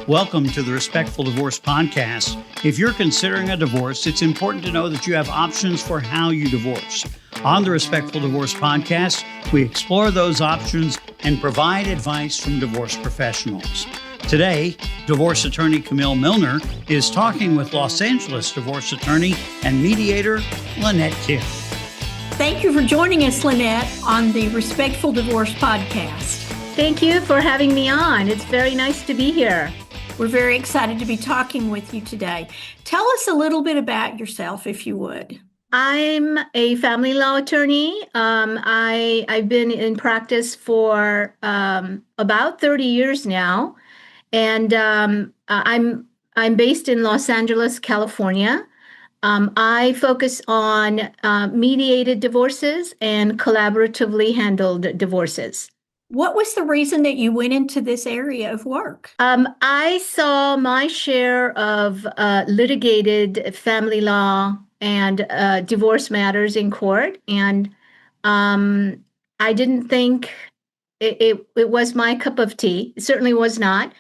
Welcome to the Respectful Divorce Podcast. If you're considering a divorce, it's important to know that you have options for how you divorce. On the Respectful Divorce Podcast, we explore those options and provide advice from divorce professionals. Today, divorce attorney Camille Milner is talking with Los Angeles divorce attorney and mediator Lynette Kim. Thank you for joining us, Lynette, on the Respectful Divorce Podcast. Thank you for having me on. It's very nice to be here. We're very excited to be talking with you today. Tell us a little bit about yourself, if you would. I'm a family law attorney. I've been in practice for about 30 years now, and I'm based in Los Angeles, California. I focus on mediated divorces and collaboratively handled divorces. What was the reason that you went into this area of work? I saw my share of litigated family law and divorce matters in court, and I didn't think it was my cup of tea. It certainly was not.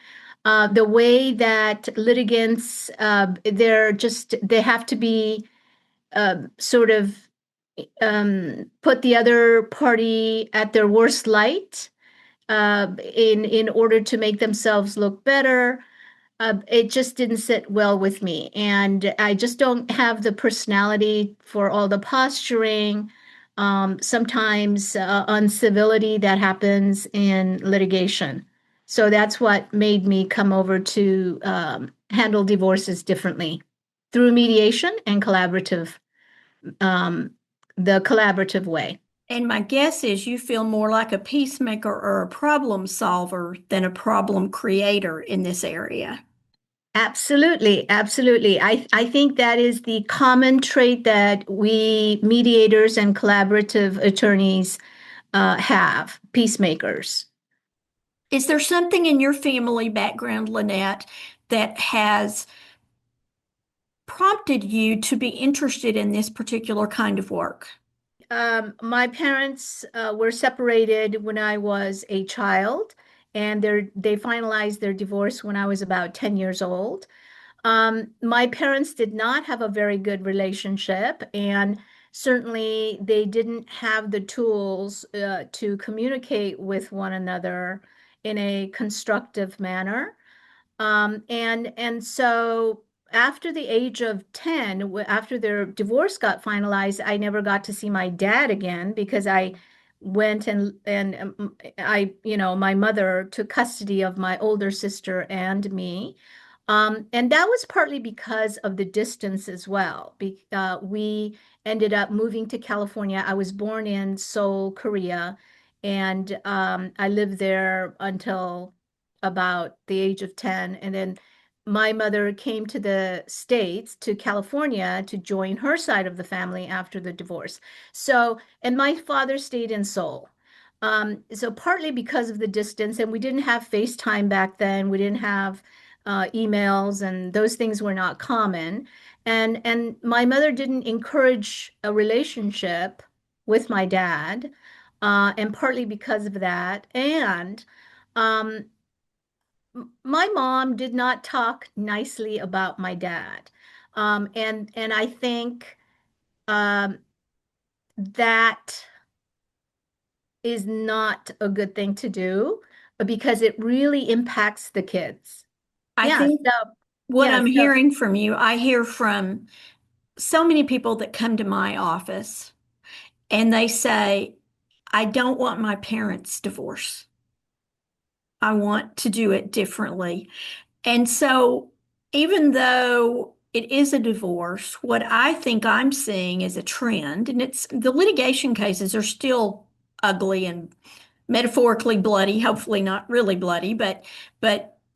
The way that litigants, they have to be sort of put the other party at their worst light in order to make themselves look better. It just didn't sit well with me. And I just don't have the personality for all the posturing, sometimes uncivility that happens in litigation. So that's what made me come over to handle divorces differently through mediation and the collaborative way. And my guess is you feel more like a peacemaker or a problem solver than a problem creator in this area. Absolutely. Absolutely. I think that is the common trait that we mediators and collaborative attorneys have, peacemakers. Is there something in your family background, Lynette, that has prompted you to be interested in this particular kind of work? My parents were separated when I was a child, and they finalized their divorce when I was about 10 years old. My parents did not have a very good relationship, and certainly they didn't have the tools to communicate with one another in a constructive manner. And so after the age of 10, after their divorce got finalized, I never got to see my dad again because I went and my mother took custody of my older sister and me. And that was partly because of the distance as well. We ended up moving to California. I was born in Seoul, Korea, and I lived there until about the age of 10. And then my mother came to the States, to California, to join her side of the family after the divorce. So, and my father stayed in Seoul. So partly because of the distance, and we didn't have FaceTime back then, we didn't have emails, and those things were not common. And my mother didn't encourage a relationship with my dad, and partly because of that. And my mom did not talk nicely about my dad. And I think that is not a good thing to do because it really impacts the kids. I think I'm hearing from you, I hear from so many people that come to my office and they say, I don't want my parents' divorce. I want to do it differently. And so even though it is a divorce, what I think I'm seeing is a trend, and it's the litigation cases are still ugly and metaphorically bloody, hopefully not really bloody, but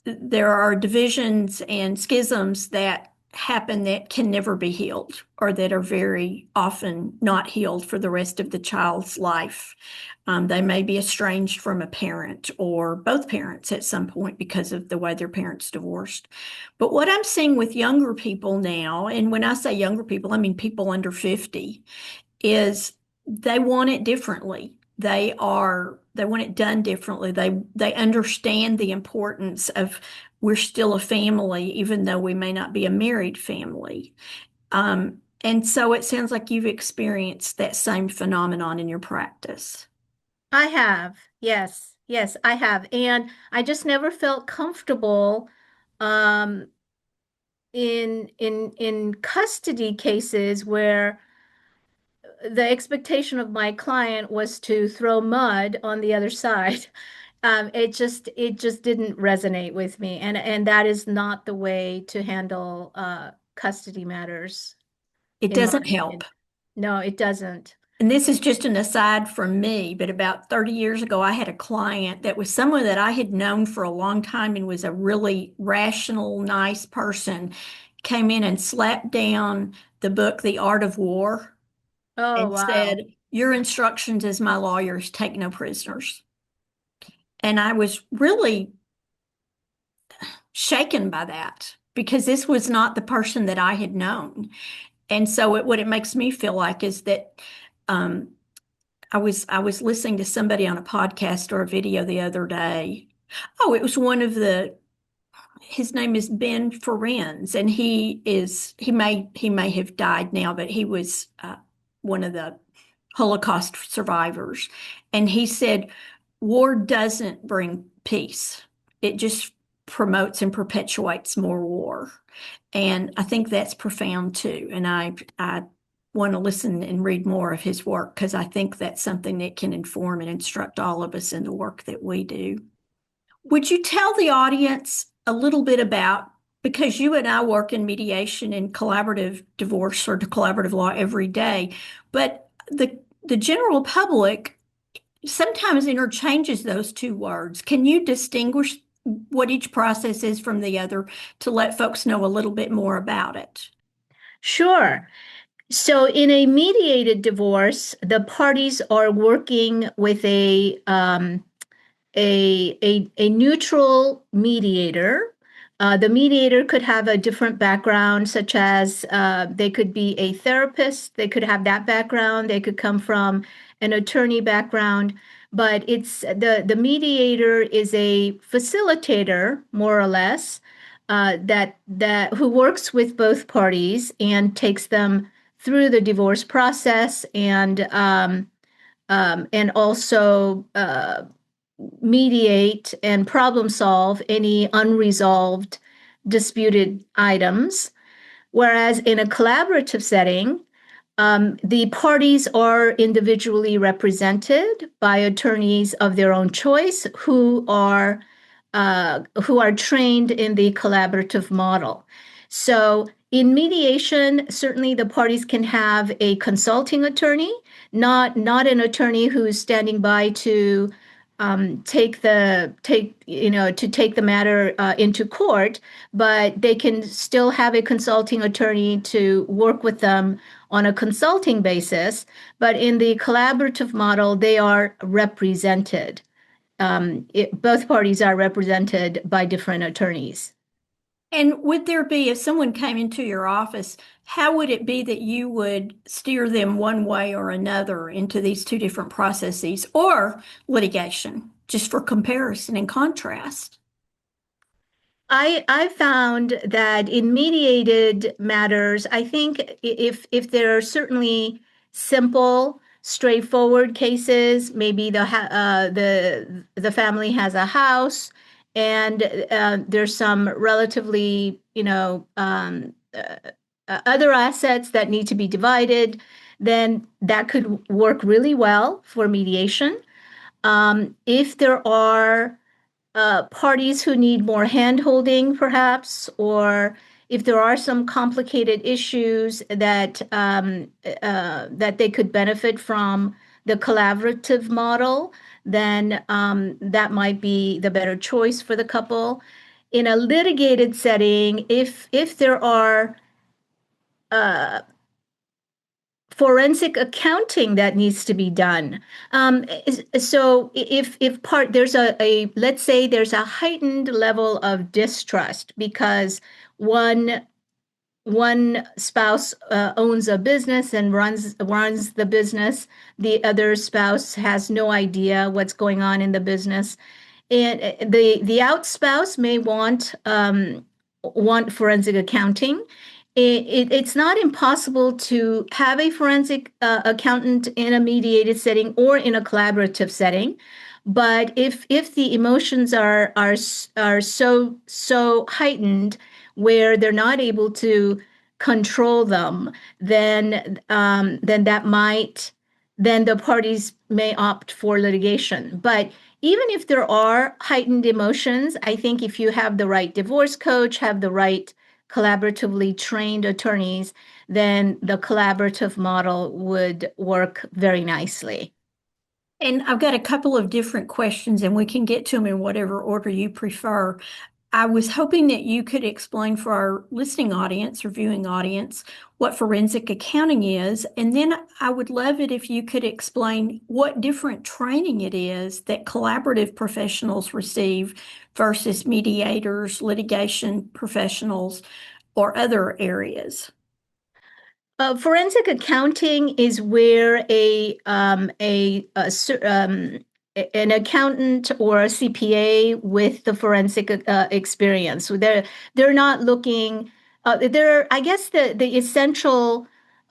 there are divisions and schisms that happen that can never be healed or that are very often not healed for the rest of the child's life. They may be estranged from a parent or both parents at some point because of the way their parents divorced. But what I'm seeing with younger people now, and when I say younger people, I mean people under 50, is they want it differently. They want it done differently. They understand the importance of we're still a family, even though we may not be a married family. And so it sounds like you've experienced that same phenomenon in your practice. I have. Yes. Yes, I have. And I just never felt comfortable um, in custody cases where the expectation of my client was to throw mud on the other side. It just didn't resonate with me, and that is not the way to handle custody matters, It in my doesn't help. opinion. No, it doesn't. And this is just an aside from me, but about 30 years ago, I had a client that was someone that I had known for a long time and was a really rational, nice person, came in and slapped down the book, The Art of War, Oh, and wow. said, "Your instructions as my lawyers, take no prisoners." And I was really shaken by that because this was not the person that I had known. And so what it makes me feel like is that um, I was listening to somebody on a podcast or a video the other day. Oh, it was one of the his name is Ben Ferenz, and he may have died now, but he was one of the Holocaust survivors. And he said, war doesn't bring peace. It just promotes and perpetuates more war. And I think that's profound too. And I want to listen and read more of his work because I think that's something that can inform and instruct all of us in the work that we do. Would you tell the audience a little bit about, because you and I work in mediation and collaborative divorce or collaborative law every day, but the general public sometimes interchanges those two words. Can you distinguish what each process is from the other to let folks know a little bit more about it? Sure. So in a mediated divorce, the parties are working with a neutral mediator. The mediator could have a different background, such as they could be a therapist, they could have that background, they could come from an attorney background, but it's the mediator is a facilitator, more or less, that who works with both parties and takes them through the divorce process and also mediate and problem solve any unresolved disputed items. Whereas in a collaborative setting, the parties are individually represented by attorneys of their own choice who are trained in the collaborative model. So in mediation, certainly the parties can have a consulting attorney, not an attorney who's standing by to take the matter into court, but they can still have a consulting attorney to work with them on a consulting basis. But in the collaborative model, they are represented. Both parties are represented by different attorneys. And would there be, if someone came into your office, how would it be that you would steer them one way or another into these two different processes or litigation, just for comparison and contrast? I found that in mediated matters, I think if there are certainly simple, straightforward cases, maybe the family has a house and there's some relatively, other assets that need to be divided, then that could work really well for mediation. If there are parties who need more hand-holding, perhaps, or if there are some complicated issues that they could benefit from the collaborative model, then that might be the better choice for the couple. In a litigated setting, if there are uh, forensic accounting that needs to be done. So if part there's a let's say there's a heightened level of distrust because one spouse owns a business and runs the business, the other spouse has no idea what's going on in the business. And the out spouse may want forensic accounting. It's not impossible to have a forensic accountant in a mediated setting or in a collaborative setting. But if the emotions are so heightened where they're not able to control them, then the parties may opt for litigation. But even if there are heightened emotions, I think if you have the right divorce coach, have the right collaboratively trained attorneys, then the collaborative model would work very nicely. And I've got a couple of different questions, and we can get to them in whatever order you prefer. I was hoping that you could explain for our listening audience or viewing audience what forensic accounting is. And then I would love it if you could explain what different training it is that collaborative professionals receive versus mediators, litigation professionals, or other areas. Forensic accounting is where an accountant or a CPA with the forensic experience. So they're not looking. I guess the essential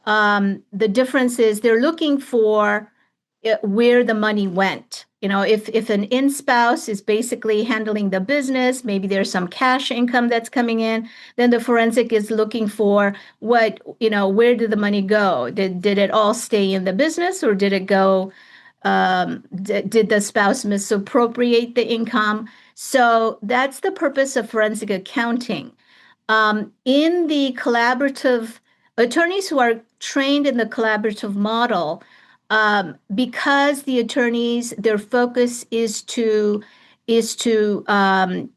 the difference is they're looking for where the money went. If an in-spouse is basically handling the business, maybe there's some cash income that's coming in, then the forensic is looking for where did the money go? Did it all stay in the business, or did it go, did the spouse misappropriate the income? So that's the purpose of forensic accounting. In the collaborative, attorneys who are trained in the collaborative model, because the attorneys, their focus is to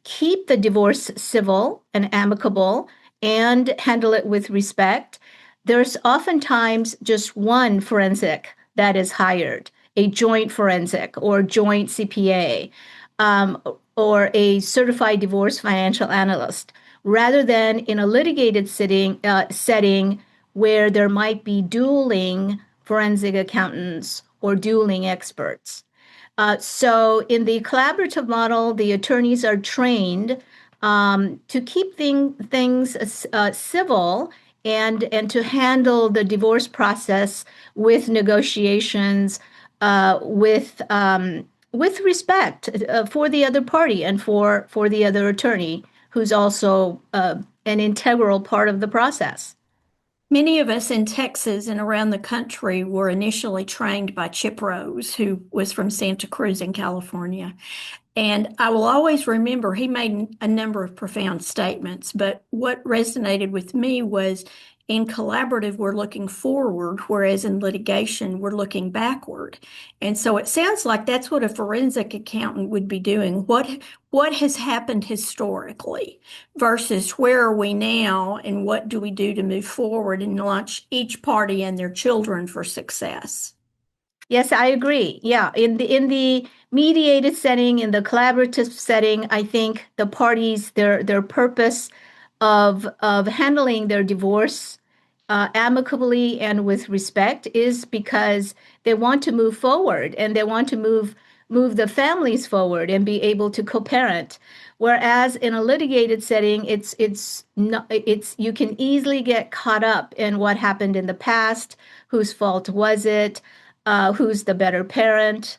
keep the divorce civil and amicable and handle it with respect. There's oftentimes just one forensic that is hired, a joint forensic or joint CPA, or a certified divorce financial analyst, rather than in a litigated setting where there might be dueling forensic accountants or dueling experts. So in the collaborative model, the attorneys are trained to keep things civil and to handle the divorce process with negotiations, with respect for the other party and for the other attorney, who's also an integral part of the process. Many of us in Texas and around the country were initially trained by Chip Rose, who was from Santa Cruz in California. And I will always remember he made a number of profound statements, but what resonated with me was in collaborative, we're looking forward, whereas in litigation, we're looking backward. And so it sounds like that's what a forensic accountant would be doing. What has happened historically versus where are we now and what do we do to move forward and launch each party and their children for success? Yes, I agree. Yeah, in the mediated setting, in the collaborative setting, I think the parties, their purpose of handling their divorce amicably and with respect is because they want to move forward and they want to move the families forward and be able to co-parent. Whereas in a litigated setting, it's you can easily get caught up in what happened in the past, whose fault was it, who's the better parent,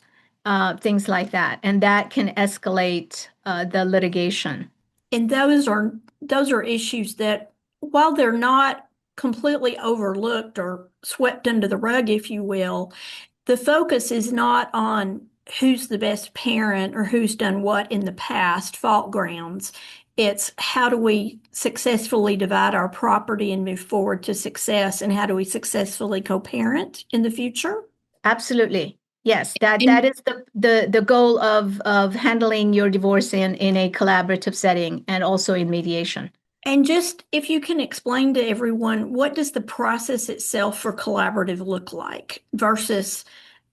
things like that, and that can escalate the litigation. And those are issues that, while they're not completely overlooked or swept under the rug, if you will, the focus is not on who's the best parent or who's done what in the past, fault grounds. It's how do we successfully divide our property and move forward to success, and how do we successfully co-parent in the future? Absolutely. Yes, that is the goal of handling your divorce in a collaborative setting and also in mediation. And just if you can explain to everyone, what does the process itself for collaborative look like versus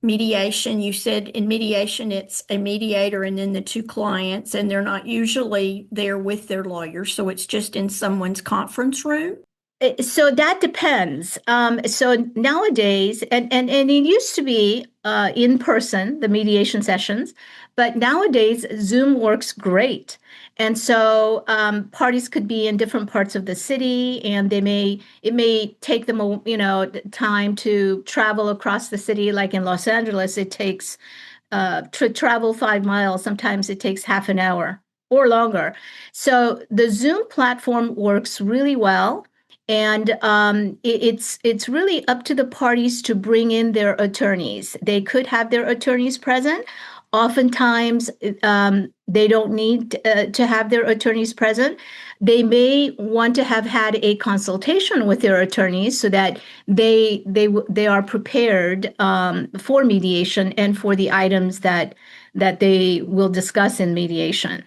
mediation? You said in mediation, it's a mediator and then the two clients, and they're not usually there with their lawyer. So it's just in someone's conference room. So that depends. So nowadays, and it used to be in person, the mediation sessions, but nowadays Zoom works great. And so parties could be in different parts of the city, and it may take them time to travel across the city. Like in Los Angeles, it takes to travel 5 miles. Sometimes it takes half an hour or longer. So the Zoom platform works really well. And it's really up to the parties to bring in their attorneys. They could have their attorneys present. Oftentimes, they don't need to have their attorneys present. They may want to have had a consultation with their attorneys so that they are prepared for mediation and for the items that they will discuss in mediation.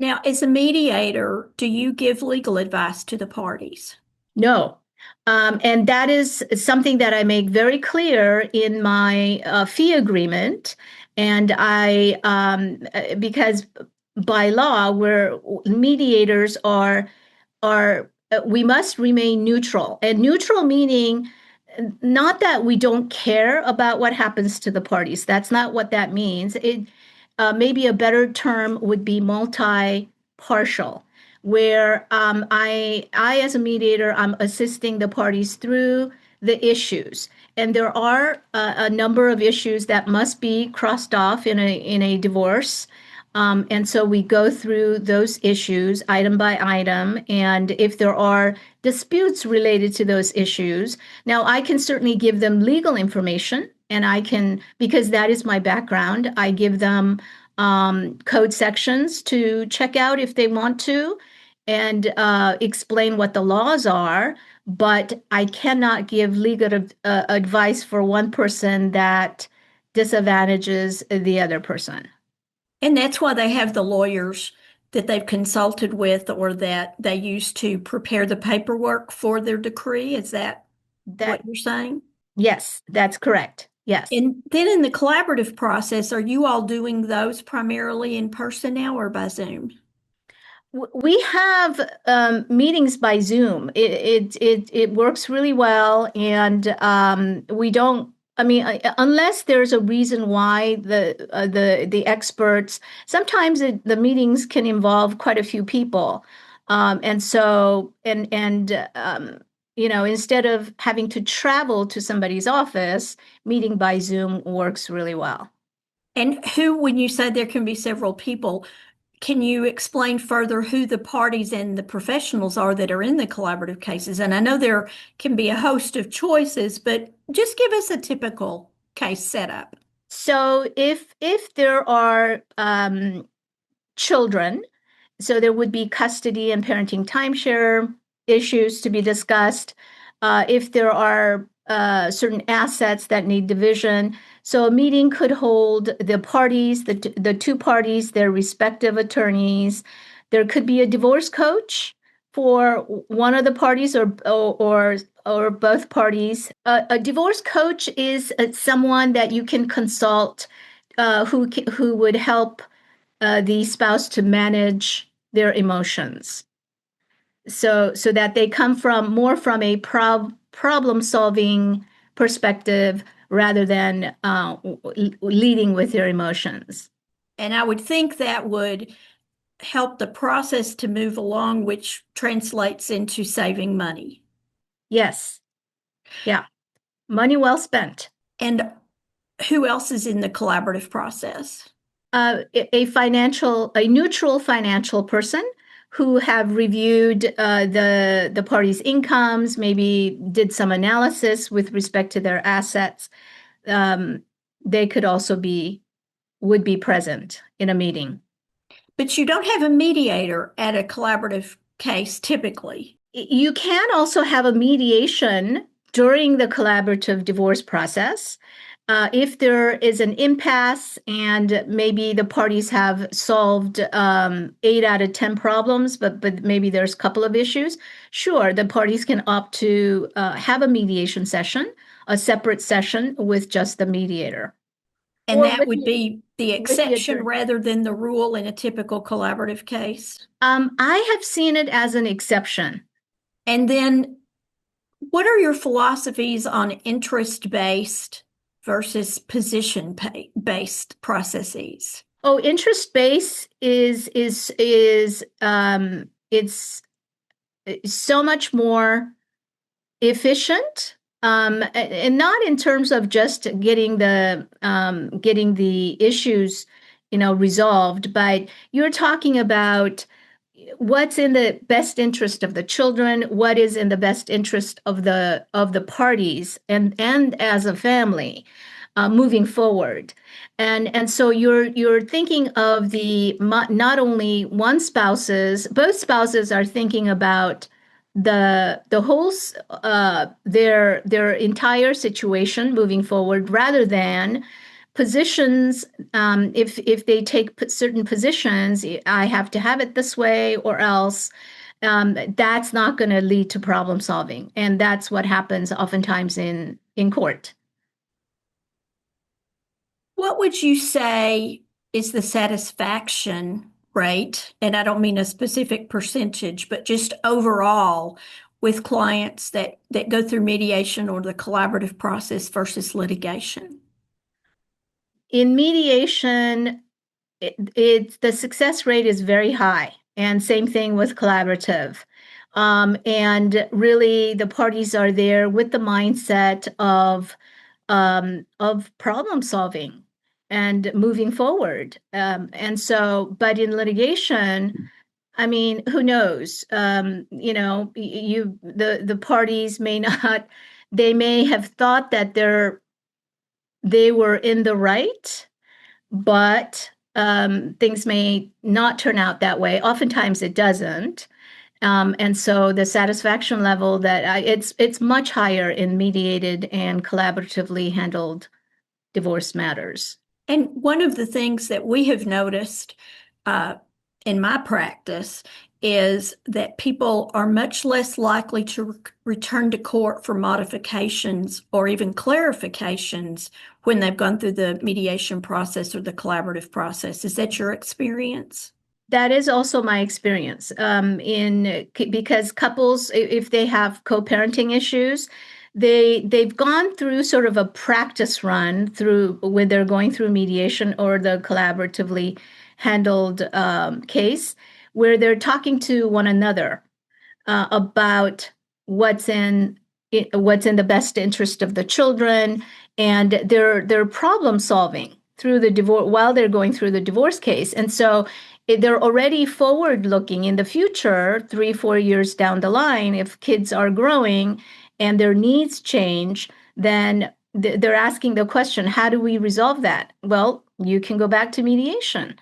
Now, as a mediator, do you give legal advice to the parties? No. And that is something that I make very clear in my fee agreement. And because by law, mediators we must remain neutral. And neutral meaning not that we don't care about what happens to the parties. That's not what that means. Maybe a better term would be multi-partial, where as a mediator, I'm assisting the parties through the issues. And there are a number of issues that must be crossed off in a divorce. And so we go through those issues item by item. And if there are disputes related to those issues, now I can certainly give them legal information. And because that is my background, I give them code sections to check out if they want to and explain what the laws are. But I cannot give legal advice for one person that disadvantages the other person. And that's why they have the lawyers that they've consulted with or that they use to prepare the paperwork for their decree. Is that what you're saying? Yes, that's correct. Yes. And then in the collaborative process, are you all doing those primarily in person now or by Zoom? We have meetings by Zoom. It works really well, and we don't. I mean, unless there's a reason why the experts. Sometimes the meetings can involve quite a few people, and so instead of having to travel to somebody's office, meeting by Zoom works really well. And when you say there can be several people, can you explain further who the parties and the professionals are that are in the collaborative cases? And I know there can be a host of choices, but just give us a typical case setup. So if there are children, so there would be custody and parenting timeshare issues to be discussed. If there are certain assets that need division, so a meeting could hold the parties, the two parties, their respective attorneys. There could be a divorce coach for one of the parties or both parties. A divorce coach is someone that you can consult who would help the spouse to manage their emotions, so that they come more from a problem solving perspective rather than leading with their emotions. And I would think that would help the process to move along, which translates into saving money. Yes. Yeah. Money well spent. And who else is in the collaborative process? A neutral financial person who have reviewed the parties' incomes, maybe did some analysis with respect to their assets. They could also would be present in a meeting. But you don't have a mediator at a collaborative case typically. You can also have a mediation during the collaborative divorce process. If there is an impasse and maybe the parties have solved 8 out of 10 problems, but maybe there's a couple of issues, sure, the parties can opt to have a mediation session, a separate session with just the mediator. And that would be the exception rather than the rule in a typical collaborative case? I have seen it as an exception. And then what are your philosophies on interest-based versus position-based processes? Oh, interest base is it's so much more efficient, and not in terms of just getting the issues, resolved, but you're talking about what's in the best interest of the children, what is in the best interest of the parties, and as a family, moving forward. And so you're thinking of the not only one spouses, both spouses are thinking about the whole their entire situation moving forward, rather than positions. If they take certain positions, I have to have it this way or else. That's not going to lead to problem solving, and that's what happens oftentimes in court. What would you say is the satisfaction rate? And I don't mean a specific percentage, but just overall with clients that go through mediation or the collaborative process versus litigation? In mediation, the success rate is very high, and same thing with collaborative. And really, the parties are there with the mindset of problem solving and moving forward. And so, but in litigation, I mean, who knows? The parties may not, they may have thought that they were in the right, but things may not turn out that way. Oftentimes, it doesn't. And so the satisfaction level it's much higher in mediated and collaboratively handled divorce matters. And one of the things that we have noticed uh, in my practice is that people are much less likely to return to court for modifications or even clarifications when they've gone through the mediation process or the collaborative process. Is that your experience? That is also my experience. Because couples, if they have co-parenting issues, they've gone through sort of a practice run through when they're going through mediation or the collaboratively handled case, where they're talking to one another about what's in what's in the best interest of the children, and they're problem solving through the divorce while they're going through the divorce case. And so they're already forward looking in the future, 3-4 years down the line. If kids are growing and their needs change, then they're asking the question, how do we resolve that? Well, you can go back to mediation,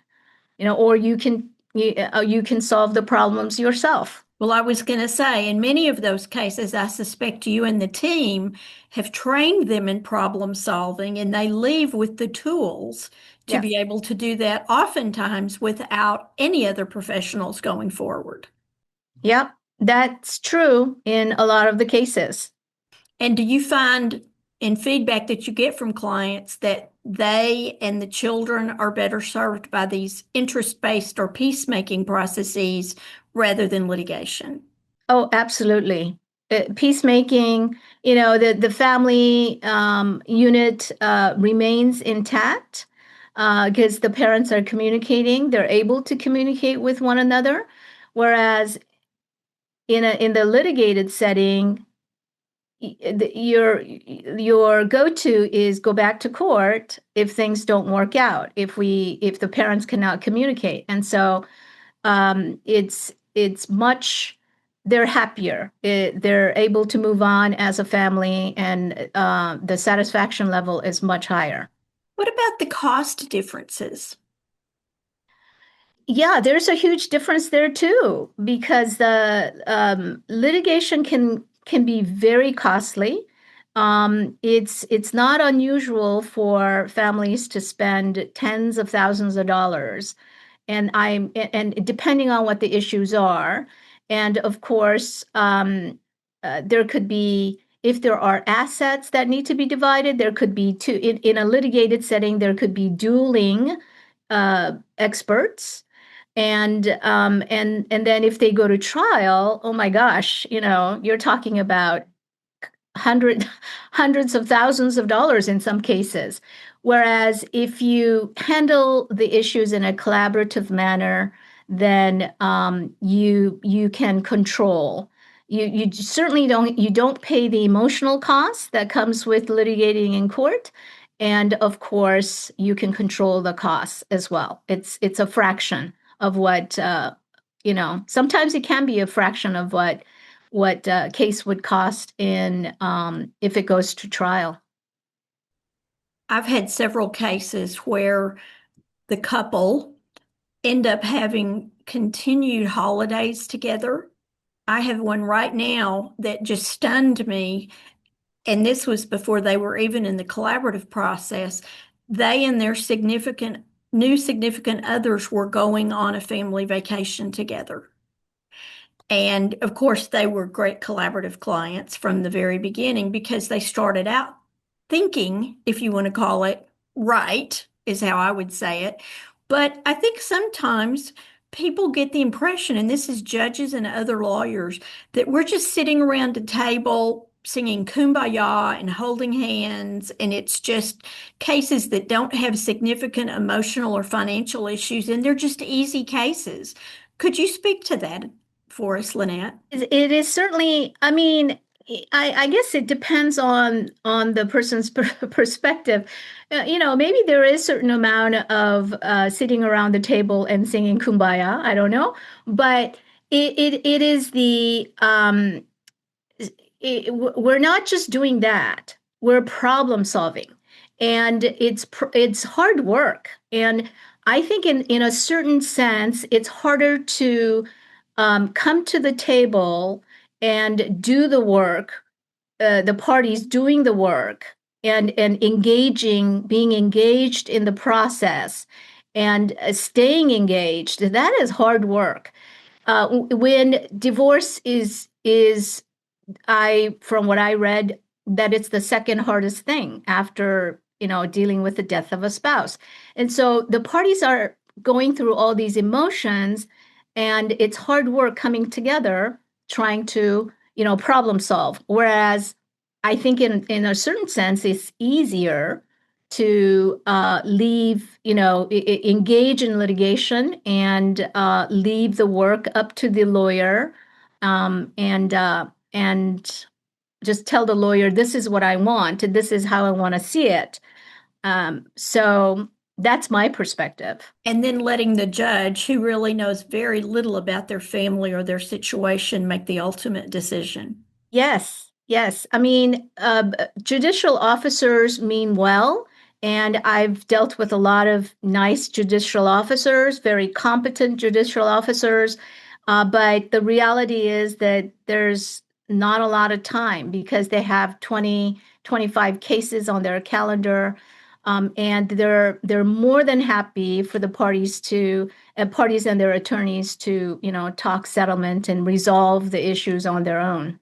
or you can solve the problems yourself. Well, I was going to say, in many of those cases, I suspect you and the team have trained them in problem solving, and they leave with the tools to Yes. be able to do that, oftentimes without any other professionals going forward. Yep, that's true in a lot of the cases. And do you find in feedback that you get from clients that they and the children are better served by these interest-based or peacemaking processes rather than litigation? Oh, absolutely. Peacemaking, the family unit remains intact because the parents are communicating. They're able to communicate with one another. Whereas in the litigated setting, your go-to is go back to court if things don't work out, if the parents cannot communicate. And so it's much, they're happier. They're able to move on as a family, and the satisfaction level is much higher. What about the cost differences? Yeah, there's a huge difference there too, because the litigation can be very costly. It's not unusual for families to spend tens of thousands of dollars, and depending on what the issues are, and of course, there could be, if there are assets that need to be divided, there could be two in a litigated setting. There could be dueling experts. And then if they go to trial, oh my gosh, you're talking about hundreds of thousands of dollars in some cases. Whereas if you handle the issues in a collaborative manner, then you can control. You certainly don't pay the emotional cost that comes with litigating in court. And of course, you can control the costs as well. It's a fraction of what, sometimes it can be a fraction of what case would cost in if it goes to trial. I've had several cases where the couple end up having continued holidays together. I have one right now that just stunned me, and this was before they were even in the collaborative process. They and their new significant others were going on a family vacation together. And of course, they were great collaborative clients from the very beginning because they started out thinking, if you want to call it, right, is how I would say it. But I think sometimes people get the impression, and this is judges and other lawyers, that we're just sitting around a table singing Kumbaya and holding hands, and it's just cases that don't have significant emotional or financial issues, and they're just easy cases. Could you speak to that for us, Lynette? It is certainly, I guess it depends on the person's perspective. Maybe there is a certain amount of sitting around the table and singing Kumbaya. I don't know, but it is we're not just doing that. We're problem solving, and it's hard work. And I think in a certain sense, it's harder to come to the table and do the work, the parties doing the work and being engaged in the process and staying engaged. That is hard work. When divorce is from what I read, that it's the second hardest thing after, dealing with the death of a spouse. And so the parties are going through all these emotions, and it's hard work coming together, trying to, problem solve. Whereas I think in a certain sense, it's easier to engage in litigation and leave the work up to the lawyer, and just tell the lawyer, this is what I want, and this is how I want to see it. So that's my perspective. And then letting the judge, who really knows very little about their family or their situation, make the ultimate decision. Yes. Judicial officers mean well, and I've dealt with a lot of nice judicial officers, very competent judicial officers. But the reality is that there's not a lot of time because they have 20, 25 cases on their calendar. And they're more than happy for the parties and their attorneys to, talk settlement and resolve the issues on their own.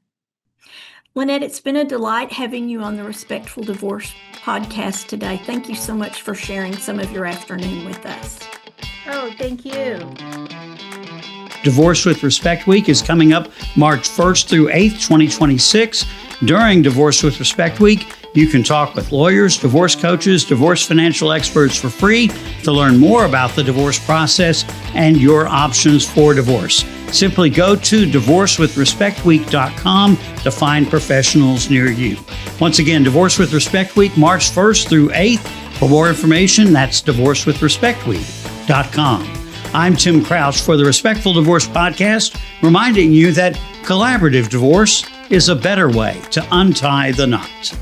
Lynette, it's been a delight having you on the Respectful Divorce podcast today. Thank you so much for sharing some of your afternoon with us. Oh, thank you. Divorce with Respect Week is coming up March 1st through 8th, 2026. During Divorce with Respect Week, you can talk with lawyers, divorce coaches, divorce financial experts for free to learn more about the divorce process and your options for divorce. Simply go to divorcewithrespectweek.com to find professionals near you. Once again, Divorce with Respect Week, March 1st through 8th. For more information, that's divorcewithrespectweek.com. I'm Tim Crouch for the Respectful Divorce Podcast, reminding you that collaborative divorce is a better way to untie the knot.